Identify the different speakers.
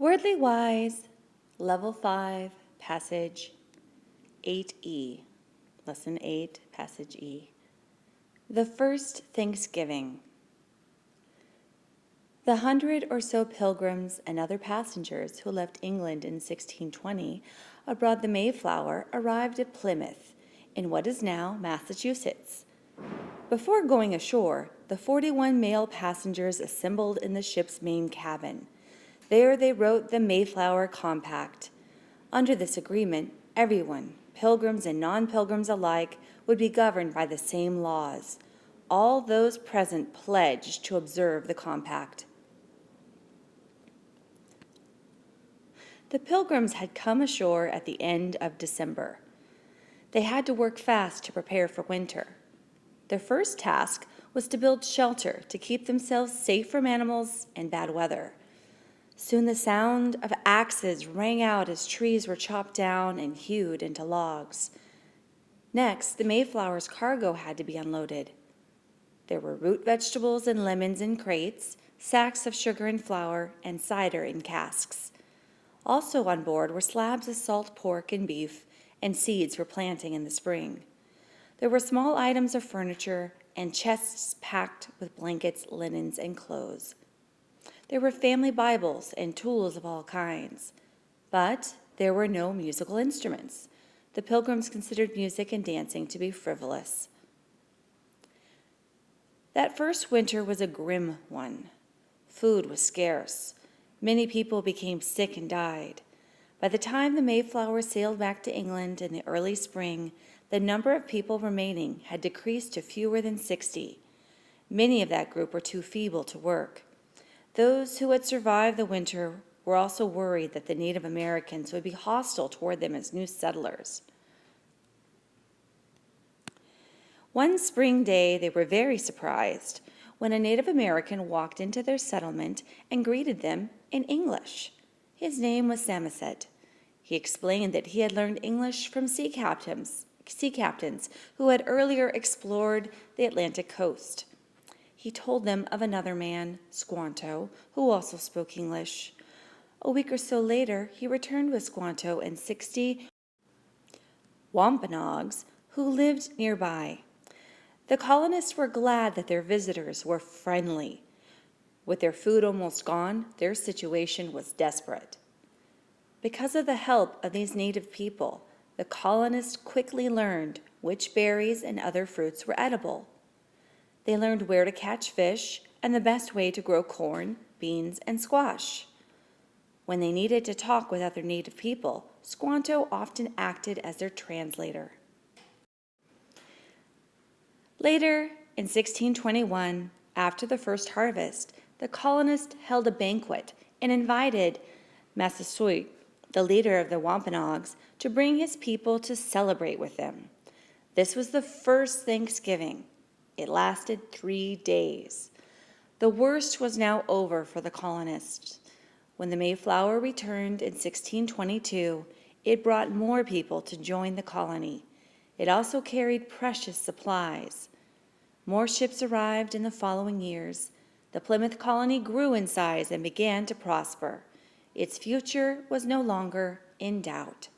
Speaker 1: Wordly Wise, Level 5, Passage 8E, Lesson 8, Passage E. The First Thanksgiving. The 100 or so pilgrims and other passengers who left England in 1620 aboard the Mayflower arrived at Plymouth, in what is now Massachusetts. Before going ashore, the 41 male passengers assembled in the ship's main cabin. There they wrote the Mayflower Compact. Under this agreement, everyone, pilgrims and non-pilgrims alike, would be governed by the same laws. All those present pledged to observe the compact. The pilgrims had come ashore at the end of December. They had to work fast to prepare for winter. Their first task was to build shelter to keep themselves safe from animals and bad weather. Soon the sound of axes rang out as trees were chopped down and hewed into logs. Next, the Mayflower's cargo had to be unloaded. There were root vegetables and lemons in crates, sacks of sugar and flour, and cider in casks. Also on board were slabs of salt pork and beef and seeds for planting in the spring. There were small items of furniture and chests packed with blankets, linens, and clothes. There were family Bibles and tools of all kinds. But there were no musical instruments. The pilgrims considered music and dancing to be frivolous. That first winter was a grim one. Food was scarce. Many people became sick and died. By the time the Mayflower sailed back to England in the early spring, the number of people remaining had decreased to fewer than 60. Many of that group were too feeble to work. Those who had survived the winter were also worried that the Native Americans would be hostile toward them as new settlers. One spring day, they were very surprised when a Native American walked into their settlement and greeted them in English. His name was Samoset. He explained that he had learned English from sea captains who had earlier explored the Atlantic coast. He told them of another man, Squanto, who also spoke English. A week or so later, he returned with Squanto and 60 Wampanoags who lived nearby. The colonists were glad that their visitors were friendly. With their food almost gone, their situation was desperate. Because of the help of these native people, the colonists quickly learned which berries and other fruits were edible. They learned where to catch fish and the best way to grow corn, beans, and squash. When they needed to talk with other native people, Squanto often acted as their translator. Later, in 1621, after the first harvest, the colonists held a banquet and invited Massasoit, the leader of the Wampanoags, to bring his people to celebrate with them. This was the first Thanksgiving. It lasted 3 days. The worst was now over for the colonists. When the Mayflower returned in 1622, it brought more people to join the colony. It also carried precious supplies. More ships arrived in the following years. The Plymouth colony grew in size and began to prosper. Its future was no longer in doubt.